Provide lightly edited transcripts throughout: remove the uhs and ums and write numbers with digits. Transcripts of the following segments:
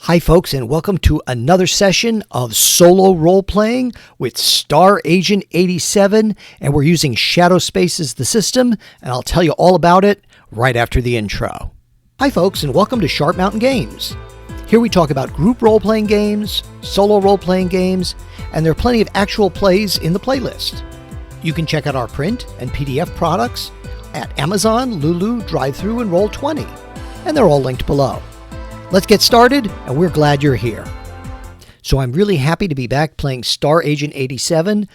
Hi folks, and welcome to another session of solo role-playing with Star Agent-87, and we're using SHADOWSPACE as the system, and I'll tell you all about it right after the intro. Hi folks, and welcome to Sharp Mountain Games. Here we talk about group role-playing games, solo role-playing games, and there are plenty of actual plays in the playlist. You can check out our print and PDF products at Amazon, Lulu, Drive-Thru, and Roll20, and they're all linked below. Let's get started, and we're glad you're here. So I'm really happy to be back playing Star Agent-87.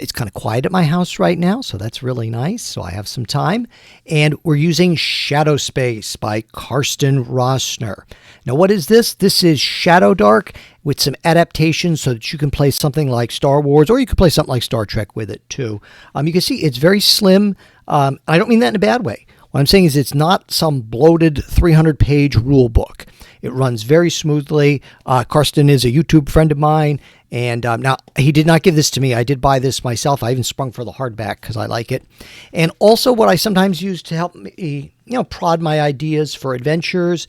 It's kind of quiet at my house right now, so that's really nice. So I have some time. And we're using SHADOWSPACE by Karsten Rossner. Now, what is this? This is Shadow Dark with some adaptations so that you can play something like Star Wars, or you can play something like Star Trek with it too. You can see it's very slim. I don't mean that in a bad way. What I'm saying is it's not some bloated 300-page rule book. It runs very smoothly. Karsten is a YouTube friend of mine, and now he did not give this to me. I did buy this myself. I even sprung for the hardback because I like it. And also what I sometimes use to help me, prod my ideas for adventures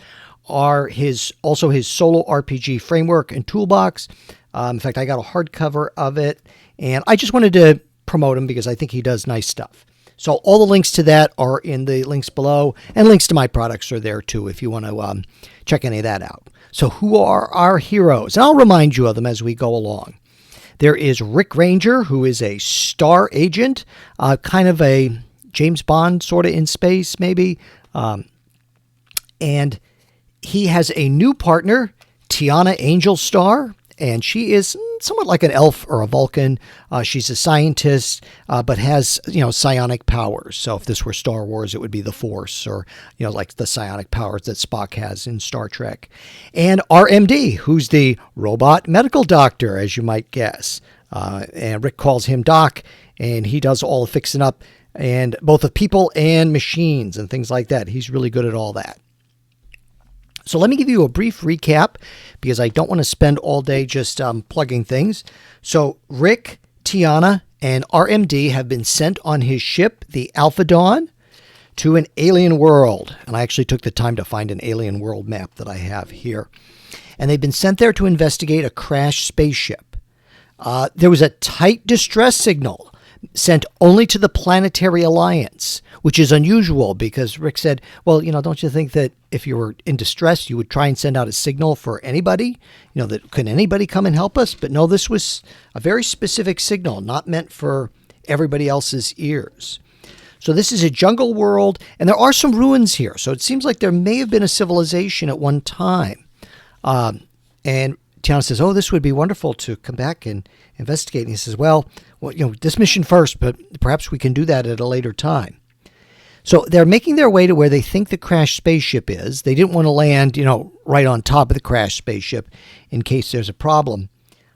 are his solo RPG framework and toolbox. In fact, I got a hardcover of it, and I just wanted to promote him because I think he does nice stuff. So all the links to that are in the links below, and links to my products are there too if you want to check any of that out. So who are our heroes? And I'll remind you of them as we go along. There is Rick Ranger, who is a star agent, kind of a James Bond sort of in space maybe. And he has a new partner, T'ANA Angelstar, and she is somewhat like an elf or a Vulcan. She's a scientist, but has, psionic powers. So if this were Star Wars, it would be the Force, or, like the psionic powers that Spock has in Star Trek. And R-MD, who's the robot medical doctor, as you might guess. And Rick calls him Doc, and he does all the fixing up, and both of people and machines and things like that. He's really good at all that. So let me give you a brief recap because I don't want to spend all day just plugging things. So Rick, T'ANA, and R-MD have been sent on his ship, the Alpha Dawn, to an alien world. And I actually took the time to find an alien world map that I have here. And they've been sent there to investigate a crashed spaceship. There was a tight distress signal sent only to the Planetary Alliance, which is unusual because Rick said, well, don't you think that if you were in distress, you would try and send out a signal for anybody? That can anybody come and help us? But no, this was a very specific signal, not meant for everybody else's ears. So this is a jungle world, and there are some ruins here. So it seems like there may have been a civilization at one time. And T'ANA says, oh, this would be wonderful to come back and investigate. And he says, well, this mission first, but perhaps we can do that at a later time. So they're making their way to where they think the crashed spaceship is. They didn't want to land, right on top of the crashed spaceship in case there's a problem.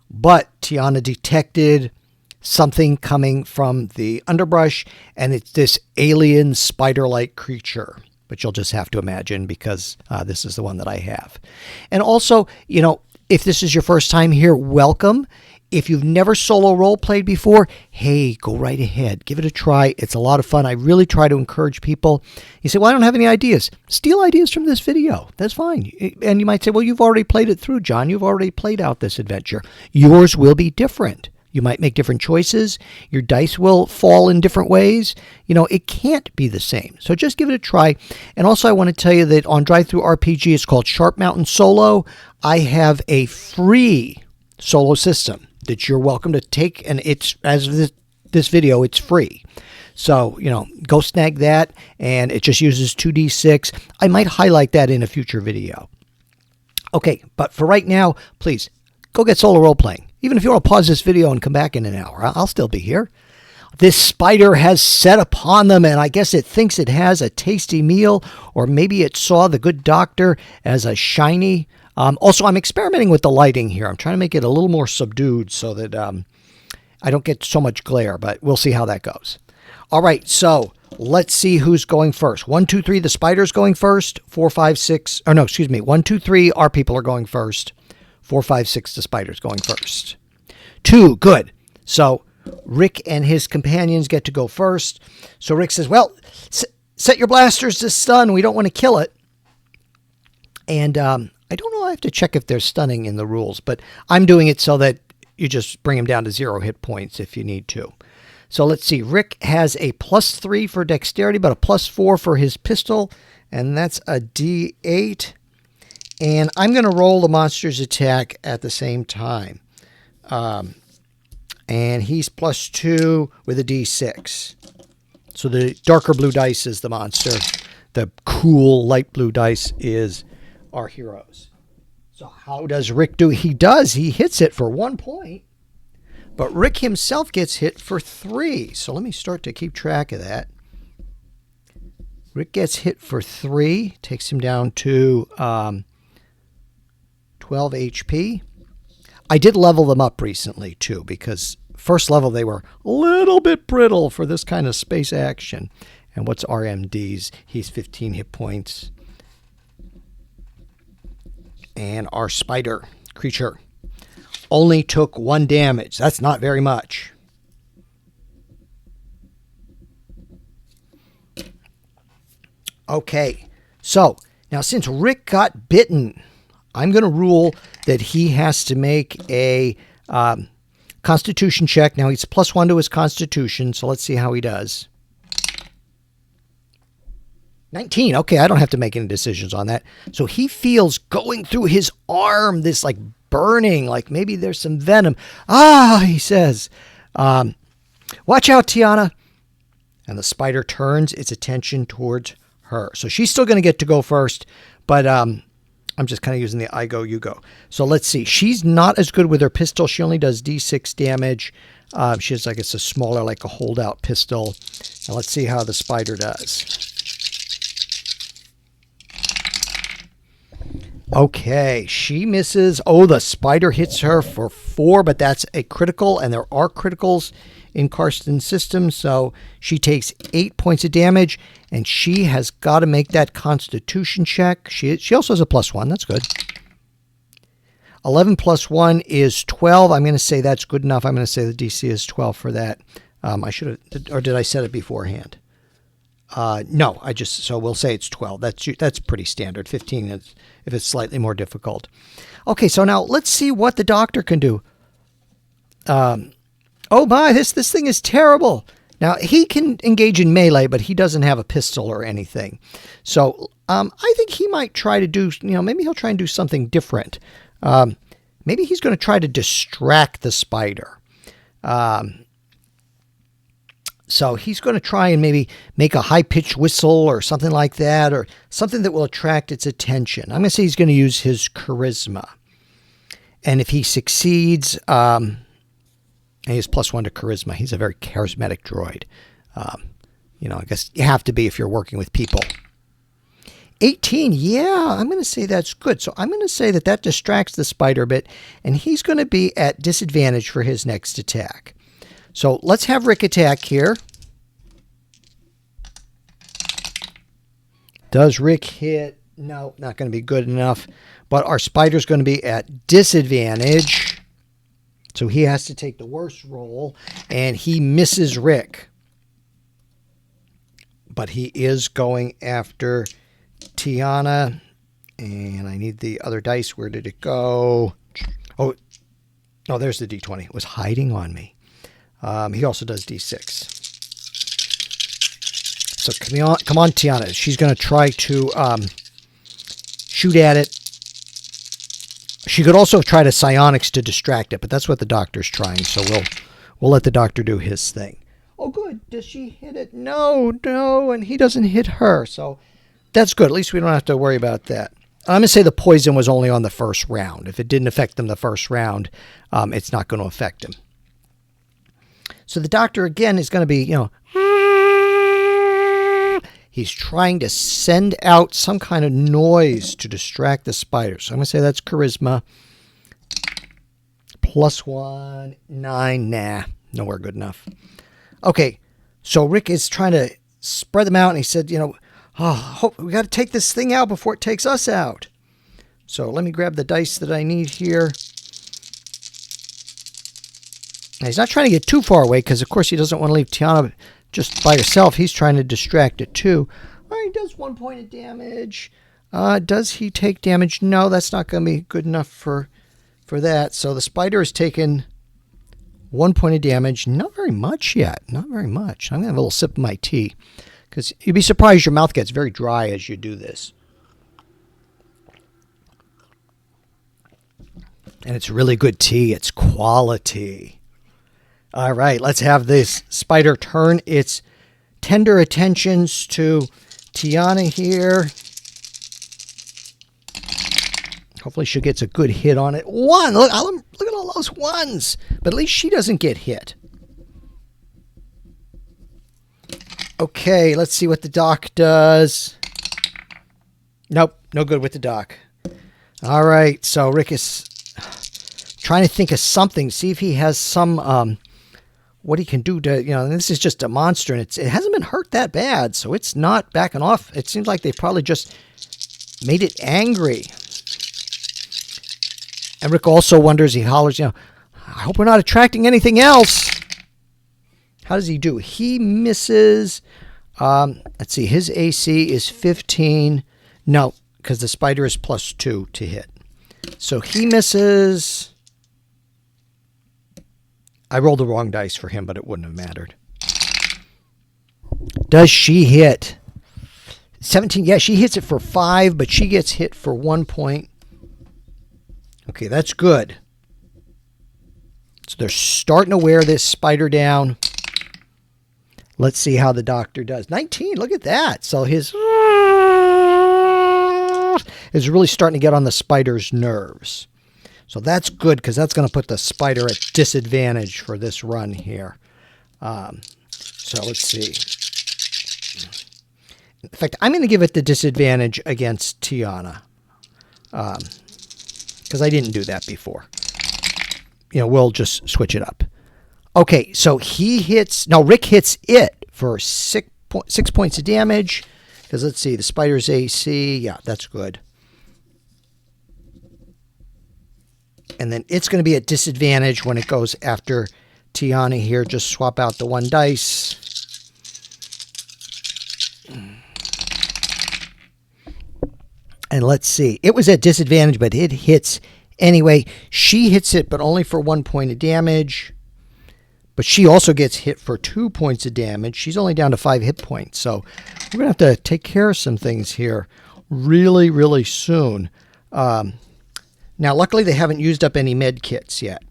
But T'ANA detected something coming from the underbrush, and it's this alien spider-like creature. But you'll just have to imagine because this is the one that I have. And also, if this is your first time here, welcome. If you've never solo role played before, hey, go right ahead. Give it a try. It's a lot of fun. I really try to encourage people. You say, well, I don't have any ideas. Steal ideas from this video. That's fine. And you might say, well, you've already played it through, John. You've already played out this adventure. Yours will be different. You might make different choices. Your dice will fall in different ways. It can't be the same. So just give it a try. And also I want to tell you that on Drive-Thru RPG, it's called Sharp Mountain Solo. I have a free solo system that you're welcome to take. And it's, as of this video, it's free. So, go snag that. And it just uses 2d6. I might highlight that in a future video. Okay, but for right now, please go get solo role playing. Even if you want to pause this video and come back in an hour, I'll still be here. This spider has set upon them, and I guess it thinks it has a tasty meal, or maybe it saw the good doctor as a shiny. Also, I'm experimenting with the lighting here. I'm trying to make it a little more subdued so that I don't get so much glare, but we'll see how that goes. All right, so let's see who's going first. 1, 2, 3, the spider's going first. 4, 5, 6, or no, excuse me. 1, 2, 3, our people are going first. 4, 5, 6, the spider's going first. 2, good. So Rick and his companions get to go first. So Rick says, well, set your blasters to stun. We don't want to kill it. And I don't know. I have to check if there's stunning in the rules, but I'm doing it so that you just bring him down to 0 hit points if you need to. So let's see. Rick has a +3 for dexterity, but a +4 for his pistol, and that's a D8. And I'm going to roll the monster's attack at the same time. And he's +2 with a D6. So the darker blue dice is the monster. The cool light blue dice is our heroes. So how does Rick do? He does. He hits it for 1 point. But Rick himself gets hit for 3. So let me start to keep track of that. Rick gets hit for 3. Takes him down to 12 HP. I did level them up recently, too, because first level they were a little bit brittle for this kind of space action. And what's R-MD's? He's 15 hit points. And our spider creature only took 1 damage. That's not very much. Okay, so now since Rick got bitten, I'm going to rule that he has to make a Constitution check. Now he's +1 to his Constitution, so let's see how he does. 19. Okay, I don't have to make any decisions on that. So he feels going through his arm this like burning, like maybe there's some venom. Ah, he says, watch out, T'ANA. And the spider turns its attention towards her. So she's still going to get to go first, but I'm just kind of using the I go, you go. So let's see. She's not as good with her pistol. She only does D6 damage. She has, I guess, a smaller, like a holdout pistol. And let's see how the spider does. Okay, she misses. Oh, the spider hits her for 4, but that's a critical, and there are criticals in Karsten's system, so she takes 8 points of damage, and she has got to make that Constitution check. She also has a +1. That's good. 11 + 1 is 12. I'm going to say that's good enough. I'm going to say the DC is 12 for that. I should have, or did I set it beforehand? No, so we'll say it's 12. That's pretty standard. 15 is if it's slightly more difficult. Okay, so now let's see what the doctor can do. Oh my, this thing is terrible. Now, he can engage in melee, but he doesn't have a pistol or anything. So I think he might try to do, maybe he'll try and do something different. Maybe he's going to try to distract the spider. So he's going to try and maybe make a high-pitched whistle or something like that, or something that will attract its attention. I'm going to say he's going to use his charisma. And if he succeeds, and he has +1 to charisma. He's a very charismatic droid. I guess you have to be if you're working with people. 18, yeah, I'm going to say that's good. So I'm going to say that distracts the spider a bit, and he's going to be at disadvantage for his next attack. So let's have Rick attack here. Does Rick hit? No, not going to be good enough. But our spider's going to be at disadvantage. So he has to take the worst roll, and he misses Rick. But he is going after T'ANA, and I need the other dice. Where did it go? Oh, there's the D20. It was hiding on me. He also does D6. So come on, T'ANA. She's going to try to shoot at it. She could also try to psionics to distract it, but that's what the doctor's trying. So we'll let the doctor do his thing. Oh, good. Does she hit it? No, and he doesn't hit her. So that's good. At least we don't have to worry about that. I'm going to say the poison was only on the first round. If it didn't affect them the first round, it's not going to affect him. So the doctor, again, is going to be, he's trying to send out some kind of noise to distract the spider. So I'm going to say that's charisma. +1, 9, nah, nowhere good enough. Okay, so Rick is trying to spread them out, and he said, we got to take this thing out before it takes us out. So let me grab the dice that I need here. Now, he's not trying to get too far away because, of course, he doesn't want to leave T'ANA just by herself. He's trying to distract it, too. All right, he does 1 point of damage. Does he take damage? No, that's not going to be good enough for that. So the spider has taken 1 point of damage. Not very much yet. Not very much. I'm going to have a little sip of my tea, because you'd be surprised your mouth gets very dry as you do this. And it's really good tea. It's quality. All right, let's have this spider turn its tender attentions to T'ANA here. Hopefully she gets a good hit on it. One! Look at all those ones! But at least she doesn't get hit. Okay, let's see what the doc does. Nope, no good with the doc. All right, so Rick is trying to think of something, see if he has some, what he can do to, this is just a monster, and it hasn't been hurt that bad, so it's not backing off. It seems like they probably just made it angry. And Rick also wonders, he hollers, I hope we're not attracting anything else. How does he do? He misses, let's see, his AC is 15. No, because the spider is +2 to hit. So he misses. I rolled the wrong dice for him, but it wouldn't have mattered. Does she hit? 17. Yeah, she hits it for 5, but she gets hit for 1 point. Okay, that's good. So they're starting to wear this spider down. Let's see how the doctor does. 19, look at that. So his is really starting to get on the spider's nerves. So that's good, because that's going to put the spider at disadvantage for this run here. So let's see. In fact, I'm going to give it the disadvantage against T'ANA, because I didn't do that before. We'll just switch it up. Okay, so Rick hits it for 6 points of damage, because let's see, the spider's AC, yeah, that's good. And then it's going to be at disadvantage when it goes after T'ANA here. Just swap out the 1 dice. And let's see. It was at disadvantage, but it hits anyway. She hits it, but only for 1 point of damage. But she also gets hit for 2 points of damage. She's only down to 5 hit points. So we're going to have to take care of some things here really, really soon. Now, luckily, they haven't used up any med kits yet.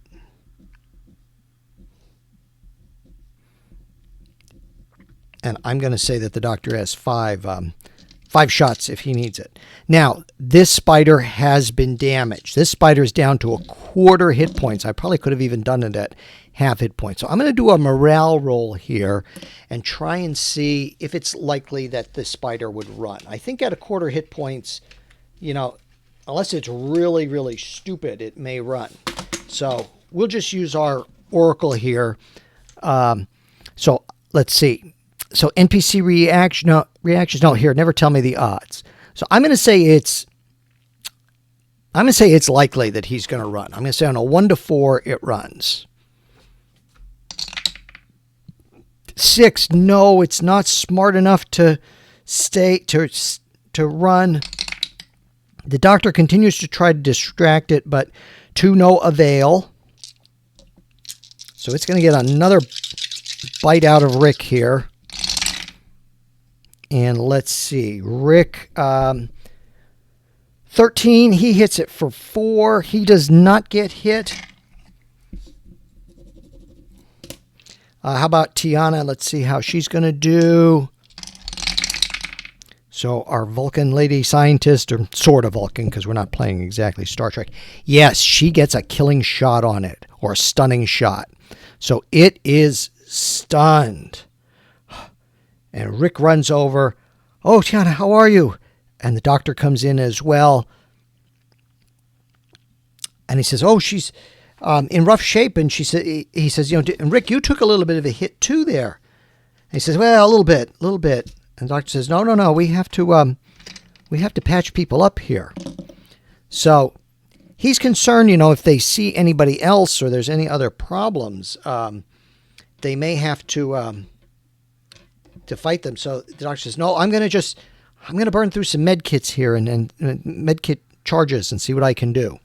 And I'm going to say that the doctor has 5 shots if he needs it. Now, this spider has been damaged. This spider is down to 1/4 hit points. I probably could have even done it at half hit points. So I'm going to do a morale roll here and try and see if it's likely that this spider would run. I think at 1/4 hit points, unless it's really, really stupid, it may run. So we'll just use our oracle here. So let's see. So NPC reactions. No, here, never tell me the odds. So I'm going to say it's likely that he's going to run. I'm going to say on a 1 to 4, it runs. 6, no, it's not smart enough to run. The doctor continues to try to distract it, but to no avail. So it's going to get another bite out of Rick here. And let's see. Rick, 13, he hits it for 4. He does not get hit. How about T'ANA? Let's see how she's going to do. So our Vulcan lady scientist, or sort of Vulcan, because we're not playing exactly Star Trek. Yes, she gets a killing shot on it, or a stunning shot. So it is stunned. And Rick runs over. Oh, T'ANA, how are you? And the doctor comes in as well. And he says, oh, she's in rough shape. And he says, and Rick, you took a little bit of a hit too there. And he says, well, a little bit. And the doctor says, no, we have to patch people up here. So he's concerned, if they see anybody else or there's any other problems, they may have to fight them. So the doctor says, no, I'm going to I'm going to burn through some med kits here and med kit charges and see what I can do.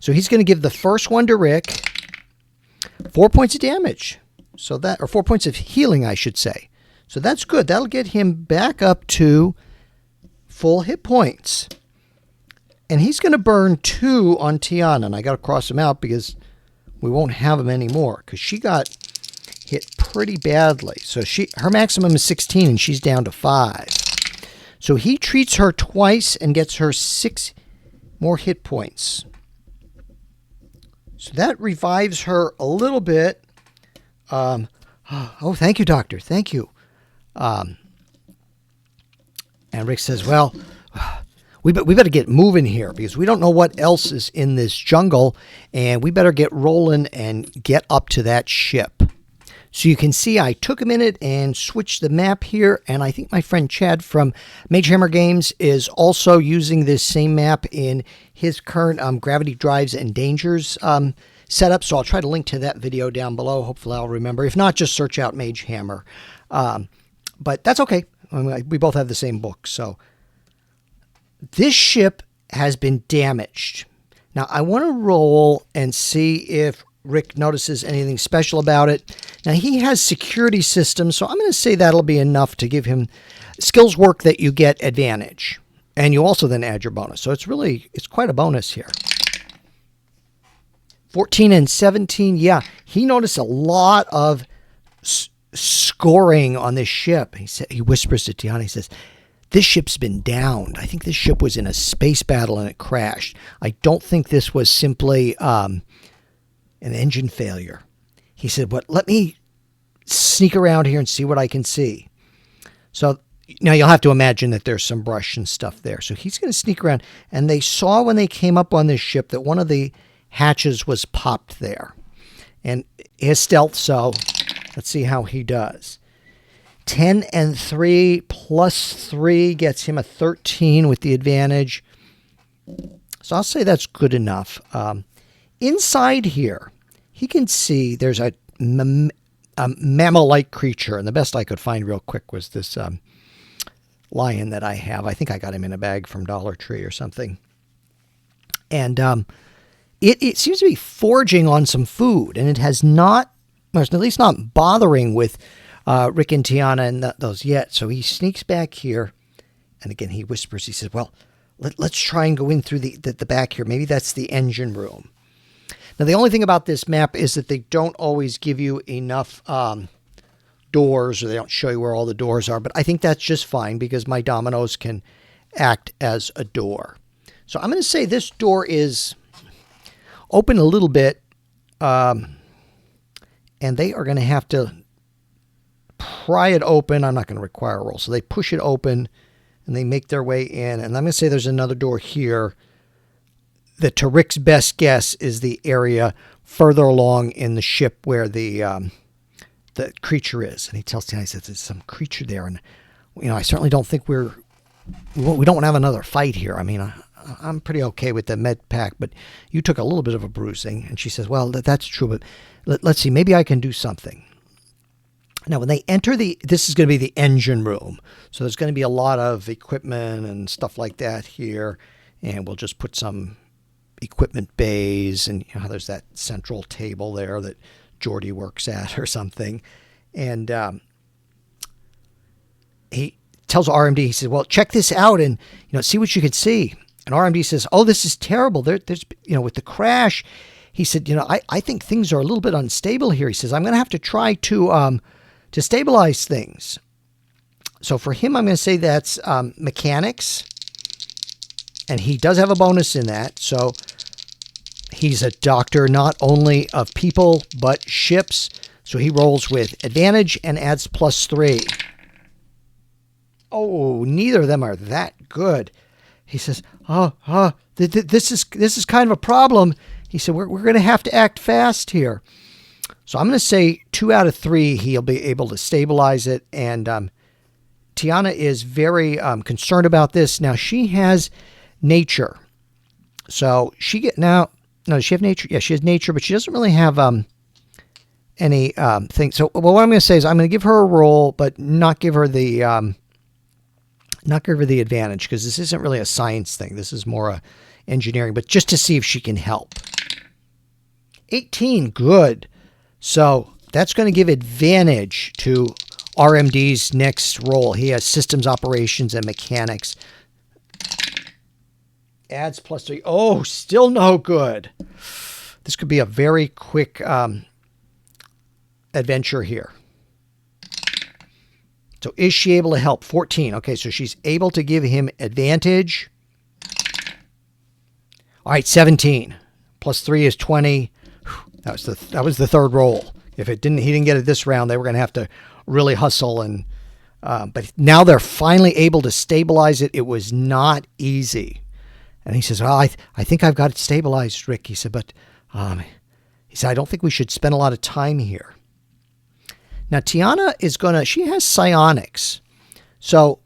So he's going to give the first one to Rick. 4 points of damage. So that, or 4 points of healing, I should say. So that's good. That'll get him back up to full hit points. And he's going to burn 2 on T'ANA. And I got to cross him out because we won't have him anymore. Because she got hit pretty badly. So her maximum is 16 and she's down to 5. So he treats her twice and gets her 6 more hit points. So that revives her a little bit. Oh, thank you, doctor. Thank you. And Rick says, well, we better get moving here because we don't know what else is in this jungle, and we better get rolling and get up to that ship. So you can see I took a minute and switched the map here, and I think my friend Chad from Mage Hammer Games is also using this same map in his current Gravity Drives and Dangers setup. So I'll try to link to that video down below. Hopefully I'll remember. If not, just search out Mage Hammer. But that's okay. I mean, we both have the same book. So this ship has been damaged. Now I want to roll and see if Rick notices anything special about it. Now he has security systems, so I'm going to say that'll be enough to give him skills work that you get advantage. And you also then add your bonus. So it's quite a bonus here. 14 and 17. Yeah, he noticed a lot of scoring on this ship. He whispers to T'ANA, he says, this ship's been downed. I think this ship was in a space battle and it crashed. I don't think this was simply an engine failure. He said, let me sneak around here and see what I can see. So now you'll have to imagine that there's some brush and stuff there. So he's going to sneak around. And they saw when they came up on this ship that one of the hatches was popped there. And his stealth, so let's see how he does. 10 and 3 plus 3 gets him a 13 with the advantage. So I'll say that's good enough. Inside here, he can see there's a mammal-like creature. And the best I could find real quick was this lion that I have. I think I got him in a bag from Dollar Tree or something. And it seems to be foraging on some food. And it has not, or at least not bothering with Rick and T'ANA and those yet. So he sneaks back here. And again, he whispers, he says, well, let's try and go in through the back here. Maybe that's the engine room. Now, the only thing about this map is that they don't always give you enough doors, or they don't show you where all the doors are. But I think that's just fine because my dominoes can act as a door. So I'm going to say this door is open a little bit, and they are going to have to pry it open. I'm not going to require a roll. So they push it open, and they make their way in. And I'm going to say there's another door here that, to Rick's best guess, is the area further along in the ship where the creature is. And he tells T'ANA, he says, there's some creature there. And, I certainly don't think we don't want to have another fight here. I mean, I'm pretty okay with the med pack, but you took a little bit of a bruising. And she says, well, that's true, but let's see, maybe I can do something. Now, when they enter this is going to be the engine room. So there's going to be a lot of equipment and stuff like that here. And we'll just put some equipment bays, and there's that central table there that Geordi works at or something. And he tells R-MD, he says, well, check this out and, see what you can see. And R-MD says, oh, this is terrible. There's, with the crash, he said, I think things are a little bit unstable here. He says, I'm going to have to try to stabilize things. So for him, I'm going to say that's mechanics. And he does have a bonus in that. So he's a doctor not only of people, but ships. So he rolls with advantage and adds +3. Oh, neither of them are that good. He says, this is kind of a problem. He said, we're going to have to act fast here. So I'm going to say 2 out of 3, he'll be able to stabilize it. And T'ANA is very concerned about this. Now, she has nature. So she does she have nature? Yeah, she has nature, but she doesn't really have any thing. So what I'm going to say is I'm going to give her a roll, but not give her the Not give her the advantage because this isn't really a science thing. This is more a engineering, but just to see if she can help. 18, good. So that's going to give advantage to R-MD's next role. He has systems operations and mechanics. Adds +3. Oh, still no good. This could be a very quick adventure here. So is she able to help? 14. Okay, so she's able to give him advantage. All right, 17. +3 is 20. That was the third roll. If he didn't get it this round, they were going to have to really hustle. And but now they're finally able to stabilize it. It was not easy. And he says, "Well, I think I've got it stabilized, Rick." He said, "But he said I don't think we should spend a lot of time here." Now, T'ANA she has psionics. So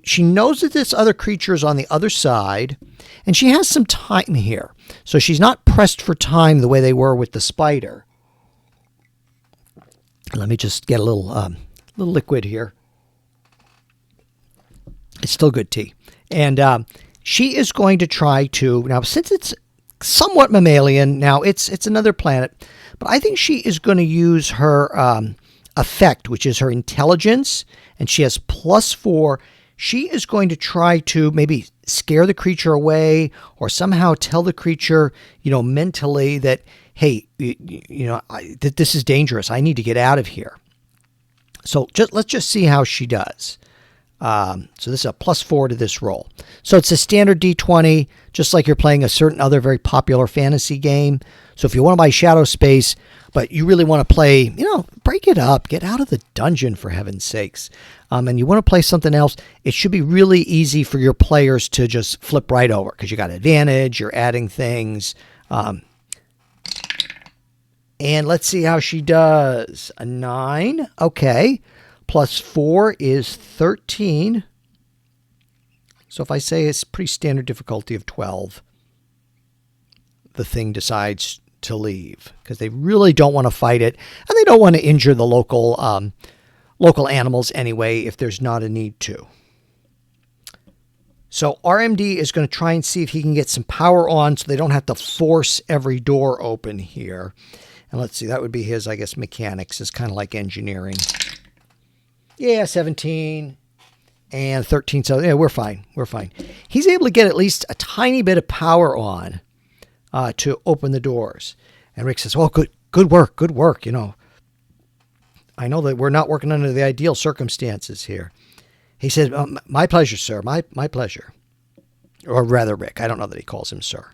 she knows that this other creature is on the other side, and she has some time here. So she's not pressed for time the way they were with the spider. Let me just get a little liquid here. It's still good tea. And she is going to try to, now since it's somewhat mammalian, now it's another planet, but I think she is going to use her effect, which is her intelligence, and she has +4. She is going to try to maybe scare the creature away or somehow tell the creature, mentally that, hey, this is dangerous. I need to get out of here. So let's just see how she does. So this is a +4 to this roll. So it's a standard D20, just like you're playing a certain other very popular fantasy game. So if you want to buy SHADOWSPACE, but you really want to play, break it up, get out of the dungeon for heaven's sakes. And you want to play something else, it should be really easy for your players to just flip right over because you got advantage, you're adding things. And let's see how she does. A 9. Okay. +4 is 13. So if I say it's pretty standard difficulty of 12, the thing decides to leave because they really don't want to fight it, and they don't want to injure the local animals anyway if there's not a need to. So R-MD is going to try and see if he can get some power on so they don't have to force every door open here. And let's see, that would be his, I guess, mechanics is kind of like engineering. Yeah, 17 and 13. So yeah, we're fine. We're fine. He's able to get at least a tiny bit of power on to open the doors. And Rick says, "Well, good work. I know that we're not working under the ideal circumstances here." He said, "My pleasure, sir. My pleasure." Or rather, Rick. I don't know that he calls him sir.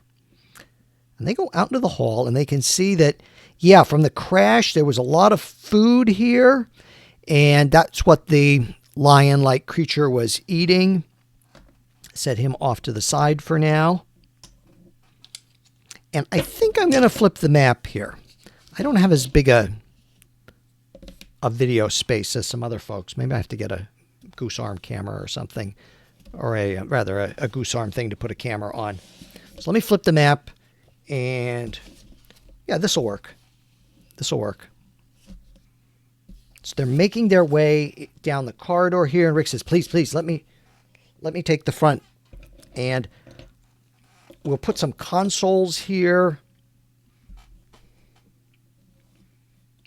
And they go out into the hall, and they can see that, yeah, from the crash, there was a lot of food here. And that's what the lion-like creature was eating. Set him off to the side for now. And I think I'm going to flip the map here. I don't have as big a video space as some other folks. Maybe I have to get a goose arm camera or something. Or a goose arm thing to put a camera on. So let me flip the map. And yeah, this will work. This will work. So they're making their way down the corridor here, and Rick says, please, let me take the front. And we'll put some consoles here.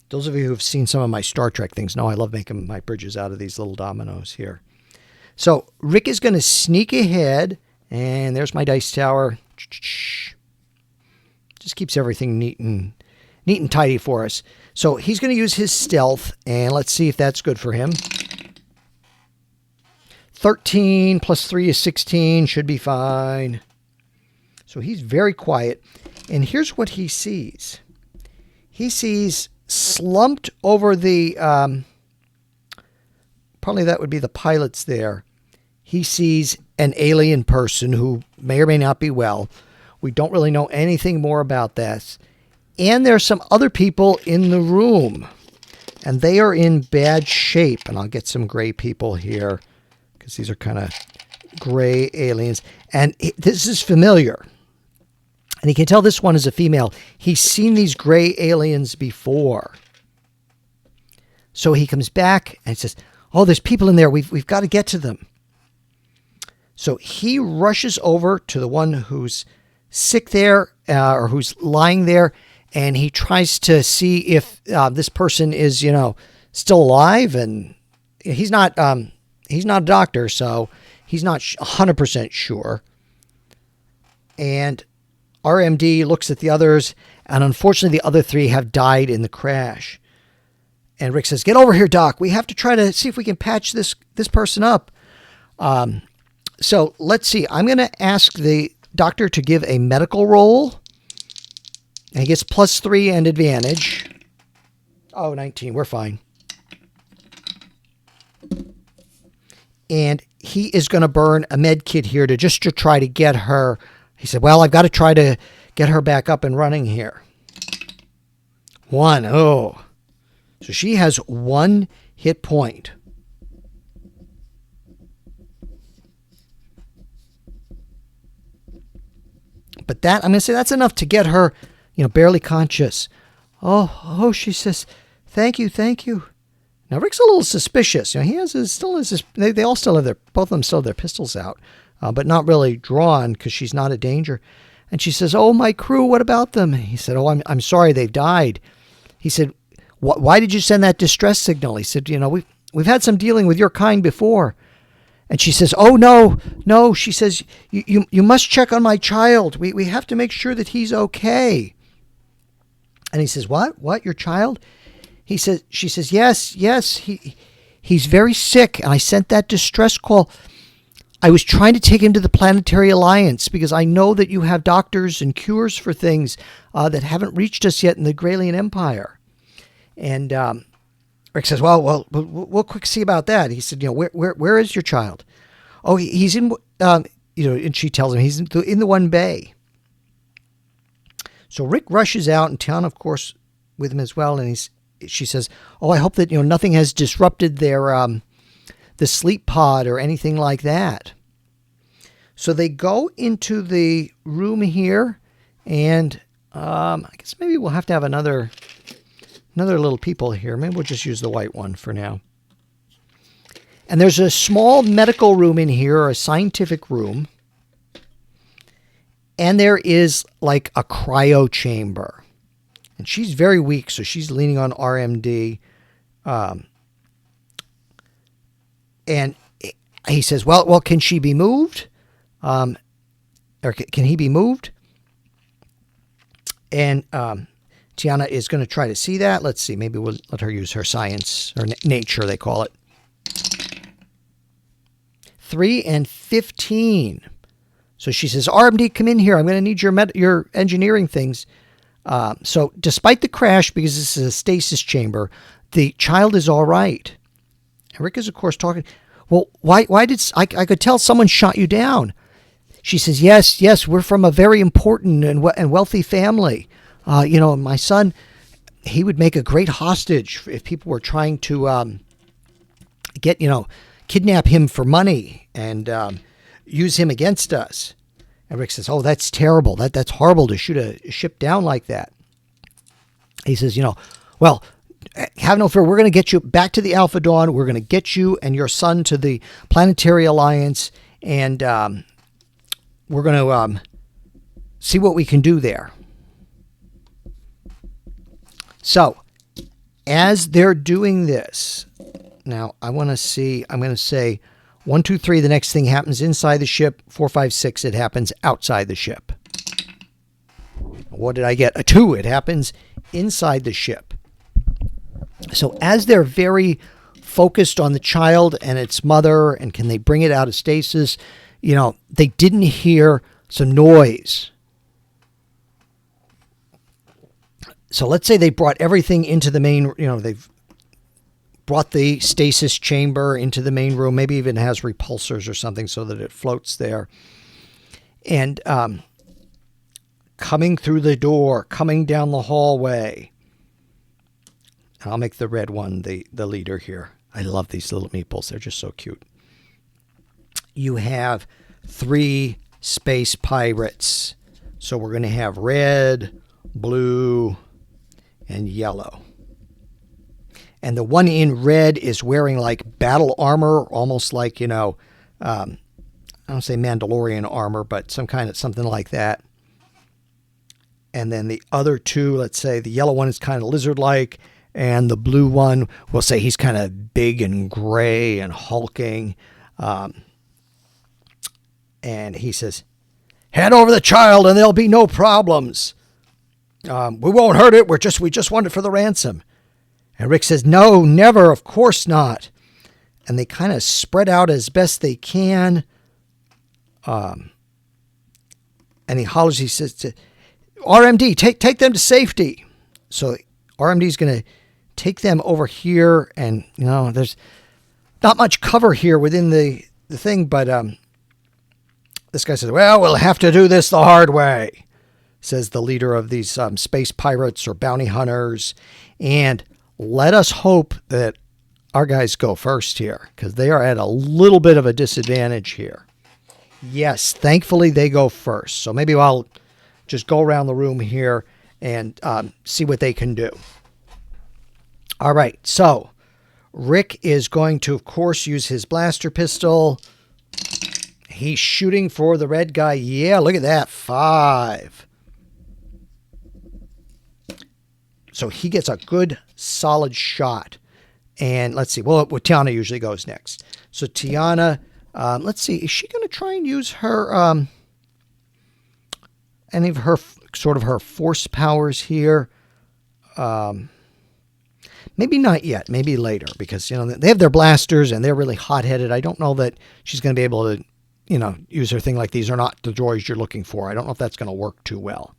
Those of you who have seen some of my Star Trek things know I love making my bridges out of these little dominoes here. So Rick is going to sneak ahead, and there's my dice tower. Just keeps everything neat and tidy for us. So he's going to use his stealth, and let's see if that's good for him. 13 +3 is 16, should be fine. So he's very quiet, and here's what he sees. He sees slumped over the, probably that would be the pilots there. He sees an alien person who may or may not be well. We don't really know anything more about this. And there's some other people in the room, and they are in bad shape. And I'll get some gray people here because these are kind of gray aliens. And this is familiar. And he can tell this one is a female. He's seen these gray aliens before. So he comes back and says, "Oh, there's people in there. We've got to get to them." So he rushes over to the one who's sick there, or who's lying there, and he tries to see if this person is, still alive. And he's not a doctor, so he's not 100% sure. And R-MD looks at the others, and unfortunately the other three have died in the crash. And Rick says, "Get over here, Doc. We have to try to see if we can patch this person up." So let's see. I'm going to ask the doctor to give a medical roll. And he gets +3 and advantage. Oh, 19. We're fine. And he is going to burn a med kit here to try to get her. He said, "Well, I've got to try to get her back up and running here." 1. Oh. So she has 1 hit point. But that, I'm going to say that's enough to get her, barely conscious. Oh, she says, thank you. Now, Rick's a little suspicious. He they all still have both of them still have their pistols out, but not really drawn because she's not a danger. And she says, "Oh, my crew, what about them?" He said, "Oh, I'm sorry, they've died." He said, "Why did you send that distress signal?" He said, we've had some dealing with your kind before." And she says, "Oh, no. She says, you must check on my child. We have to make sure that he's okay." And he says, What, your child?" She says, yes, he's very sick. And I sent that distress call. I was trying to take him to the Planetary Alliance because I know that you have doctors and cures for things that haven't reached us yet in the Gralian Empire. And Rick says, well, we'll quick see about that. He said, where is your child? "Oh, he's in, and she tells him he's in the one bay." So Rick rushes out, and T'ANA, of course, with him as well. And she says, "Oh, I hope that, nothing has disrupted their, the sleep pod or anything like that." So they go into the room here, and I guess maybe we'll have to have another little people here. Maybe we'll just use the white one for now. And there's a small medical room in here, a scientific room. And there is like a cryo chamber. And she's very weak, so she's leaning on R-MD. And he says, well, can she be moved? Or can he be moved? And T'ANA is going to try to see that. Let's see. Maybe we'll let her use her science, or nature, they call it. 3 and 15. So she says, "R-MD, come in here. I'm going to need your engineering things." So despite the crash, because this is a stasis chamber, the child is all right. And Rick is, of course, talking. "Well, why did I could tell someone shot you down?" She says, yes, we're from a very important and wealthy family. My son, he would make a great hostage if people were trying to kidnap him for money and use him against us. And Rick says, "Oh, that's terrible. That's horrible to shoot a ship down like that." He says, "Well, have no fear. We're going to get you back to the Alpha Dawn. We're going to get you and your son to the Planetary Alliance, and we're going to see what we can do there." So, as they're doing this, now I want to see, I'm going to say 1, 2, 3, the next thing happens inside the ship. 4, 5, 6, it happens outside the ship. What did I get? A 2, it happens inside the ship. So as they're very focused on the child and its mother, and can they bring it out of stasis, they didn't hear some noise. So let's say they brought everything into the main, they've brought the stasis chamber into the main room, maybe even has repulsors or something so that it floats there. And coming through the door, coming down the hallway. I'll make the red one the leader here. I love these little meeples. They're just so cute. You have 3 space pirates. So we're going to have red, blue, and yellow. And the one in red is wearing like battle armor, almost like, I don't say Mandalorian armor, but something like that. And then the other two, let's say the yellow one is kind of lizard-like, and the blue one, we'll say he's kind of big and gray and hulking. And he says, "Hand over the child and there'll be no problems. We won't hurt it. We just want it for the ransom." And Rick says, "No, never. Of course not." And they kind of spread out as best they can. And he hollers, he says to R-MD, take them to safety. So R-MD is going to take them over here. And, there's not much cover here within the thing. But this guy says, "Well, we'll have to do this the hard way," says the leader of these space pirates or bounty hunters. And let us hope that our guys go first here, because they are at a little bit of a disadvantage here. Yes, thankfully they go first. So maybe I'll just go around the room here and see what they can do. All right, so Rick is going to, of course, use his blaster pistol. He's shooting for the red guy. Yeah, look at that, 5. So he gets a good, solid shot. And let's see, well, T'ANA usually goes next. So T'ANA, let's see, is she going to try and use her, any of her, sort of her force powers here? Maybe not yet, maybe later, because, they have their blasters and they're really hot-headed. I don't know that she's going to be able to, use her thing like these are not the droids you're looking for. I don't know if that's going to work too well.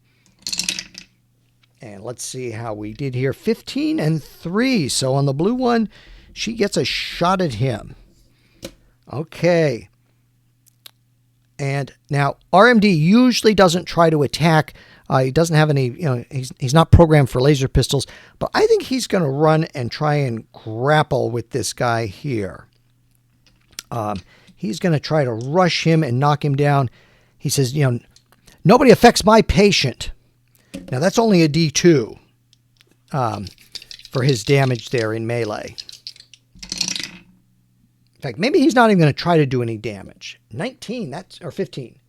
And let's see how we did here. 15 and 3. So on the blue one, she gets a shot at him. Okay. And now R-MD usually doesn't try to attack. He doesn't have any, he's not programmed for laser pistols. But I think he's going to run and try and grapple with this guy here. He's going to try to rush him and knock him down. He says, "Nobody affects my patient." Now, that's only a D2 for his damage there in melee. In fact, maybe he's not even going to try to do any damage. 19, or 15.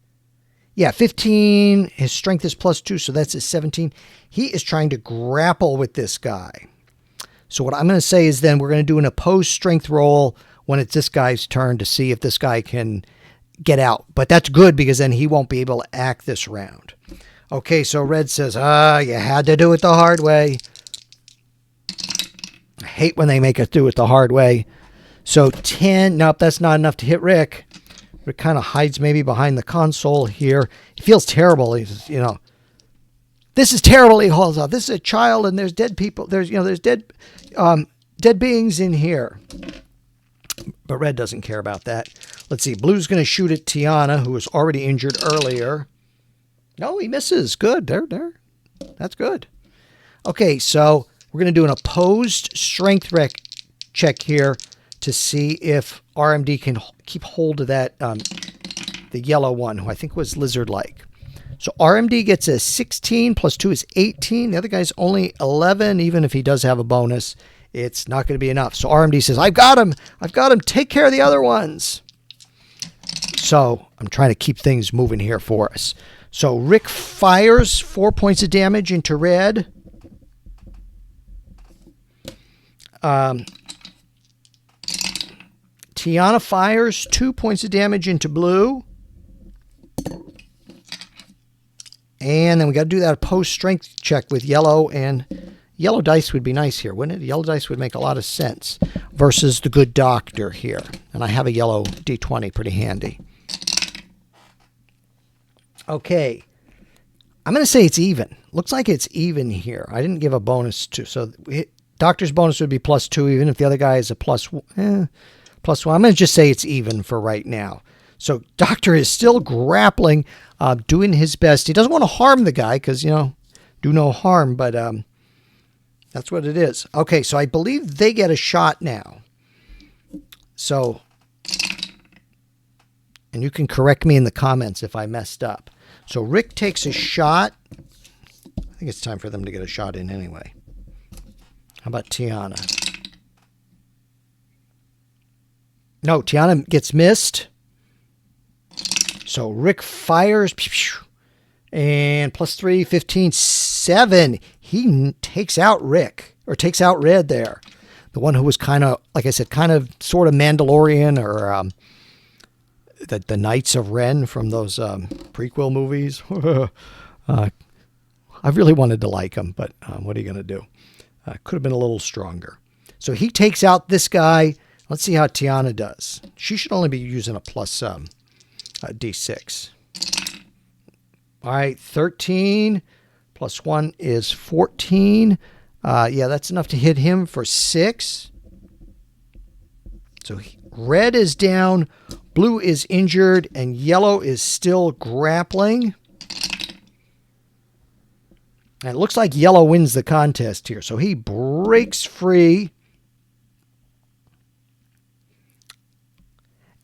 Yeah, 15. His strength is +2, so that's his 17. He is trying to grapple with this guy. So what I'm going to say is then we're going to do an opposed strength roll when it's this guy's turn to see if this guy can get out. But that's good because then he won't be able to act this round. Okay, so Red says, you had to do it the hard way. I hate when they make us do it the hard way. So 10, nope, that's not enough to hit Rick. Rick kind of hides maybe behind the console here. He feels terrible. He says, this is terrible, he hauls out. This is a child and there's dead people. There's dead beings in here. But Red doesn't care about that. Let's see, Blue's going to shoot at T'ANA, who was already injured earlier. No, he misses. Good. There. That's good. Okay, so we're going to do an opposed strength check here to see if R-MD can keep hold of that, the yellow one, who I think was lizard-like. So R-MD gets a 16, +2 is 18. The other guy's only 11, even if he does have a bonus. It's not going to be enough. So R-MD says, I've got him. Take care of the other ones. So I'm trying to keep things moving here for us. So Rick fires 4 points of damage into Red. T'ANA fires 2 points of damage into Blue. And then we got to do that opposed strength check with Yellow. And yellow dice would be nice here, wouldn't it? Yellow dice would make a lot of sense versus the good doctor here. And I have a yellow D20 pretty handy. Okay, I'm going to say it's even. Looks like it's even here. I didn't give a bonus to, so doctor's bonus would be +2, even if the other guy is a +1. I'm going to just say it's even for right now. So doctor is still grappling, doing his best. He doesn't want to harm the guy because, do no harm, but that's what it is. Okay, so I believe they get a shot now. So, and you can correct me in the comments if I messed up. So Rick takes a shot. I think it's time for them to get a shot in anyway. How about T'ANA? No, T'ANA gets missed. So Rick fires, and +3, 15, 7. He takes out Rick, or takes out Red there. The one who was kind of, like I said, kind of sort of Mandalorian, or the Knights of Ren from those prequel movies. I really wanted to like him, but what are you going to do? Could have been a little stronger. So he takes out this guy. Let's see how T'ANA does. She should only be using a plus D6. All right, 13 plus 1 is 14. Yeah, that's enough to hit him for 6. So red is down, blue is injured, and yellow is still grappling. And it looks like yellow wins the contest here. So he breaks free.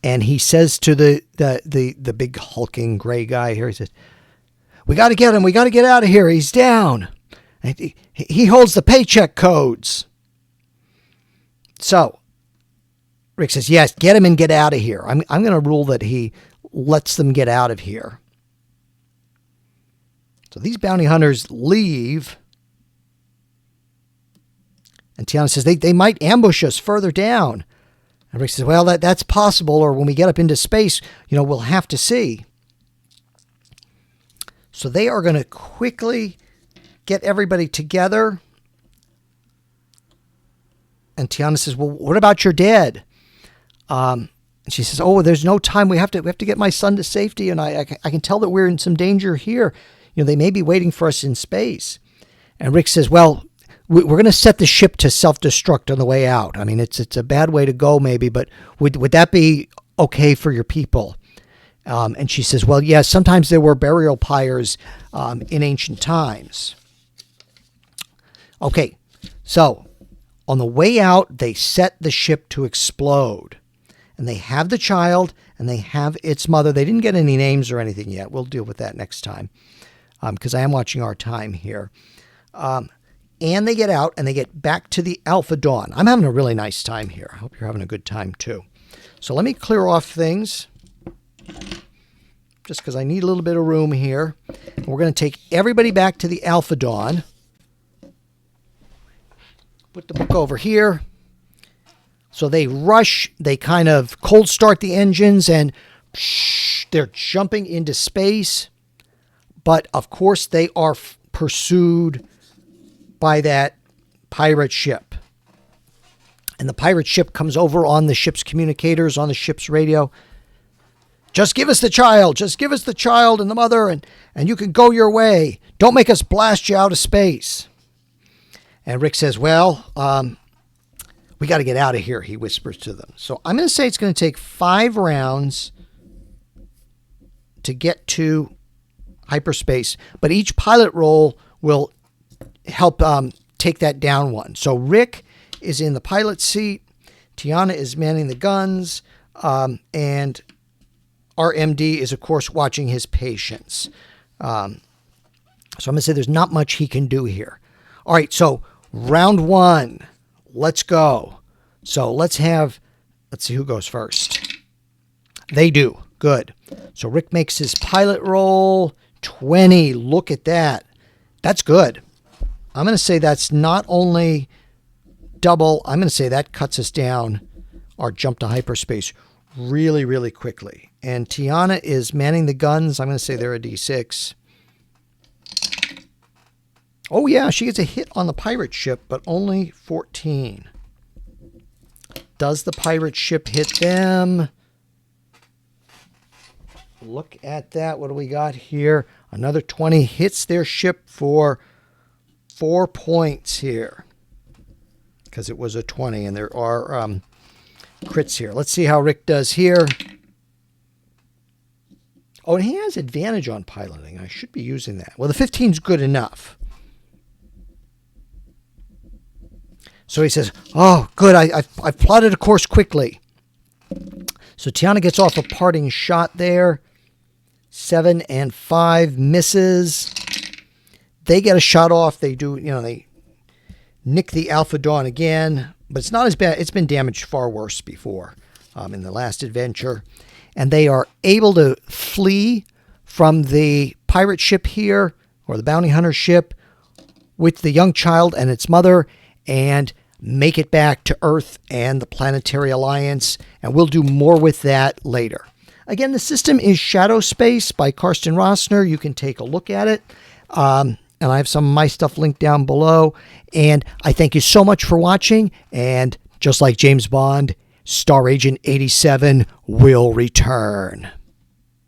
And he says to the big hulking gray guy here, he says, "We got to get him. We got to get out of here. He's down. And he holds the paycheck codes." So Rick says, "Yes, get him and get out of here. I'm going to rule that he lets them get out of here." So these bounty hunters leave. And T'ANA says they might ambush us further down. And Rick says, "Well, that's possible, or when we get up into space, we'll have to see." So they are going to quickly get everybody together. And T'ANA says, "Well, what about your dad?" And she says, "Oh, there's no time. We have to get my son to safety, and I can tell that we're in some danger here. They may be waiting for us in space." And Rick says, "Well, we're going to set the ship to self-destruct on the way out. I mean, it's a bad way to go, maybe, but would that be okay for your people?" And she says, "Well, yes, sometimes there were burial pyres in ancient times." Okay, so on the way out, they set the ship to explode. And they have the child, and they have its mother. They didn't get any names or anything yet. We'll deal with that next time, because I am watching our time here. And they get out, and they get back to the Alpha Dawn. I'm having a really nice time here. I hope you're having a good time, too. So let me clear off things, just because I need a little bit of room here. And we're going to take everybody back to the Alpha Dawn. Put the book over here. So they rush, they kind of cold start the engines, and they're jumping into space. But, of course, they are pursued by that pirate ship. And the pirate ship comes over on the ship's communicators, on the ship's radio. "Just give us the child. Just give us the child and the mother, and you can go your way. Don't make us blast you out of space." And Rick says, "Well, we got to get out of here," he whispers to them. So I'm going to say it's going to take 5 rounds to get to hyperspace, but each pilot roll will help take that down one. So Rick is in the pilot seat, T'ANA is manning the guns, and R-MD is, of course, watching his patients. So I'm going to say there's not much he can do here. All right, so round 1. Let's go. So let's see who goes first. They do. Good. So Rick makes his pilot roll. 20. Look at that. That's good. I'm going to say that's not only double. I'm going to say that cuts us down our jump to hyperspace really, really quickly. And T'ANA is manning the guns. I'm going to say they're a D6. Oh, yeah, she gets a hit on the pirate ship, but only 14. Does the pirate ship hit them? Look at that. What do we got here? Another 20 hits their ship for 4 points here, because it was a 20, and there are crits here. Let's see how Rick does here. Oh, and he has advantage on piloting. I should be using that. Well, the 15's good enough. So he says, "Oh, good, I've plotted a course quickly." So T'ANA gets off a parting shot there. 7 and 5 misses. They get a shot off. They do, they nick the Alpha Dawn again, but it's not as bad. It's been damaged far worse before in the last adventure. and they are able to flee from the pirate ship here, or the bounty hunter ship, with the young child and its mother, and make it back to Earth and the Planetary Alliance, and we'll do more with that later. Again, the system is SHADOWSPACE by Karsten Rossner. You can take a look at it. And I have some of my stuff linked down below. And I thank you so much for watching. And just like James Bond, Star Agent 87 will return.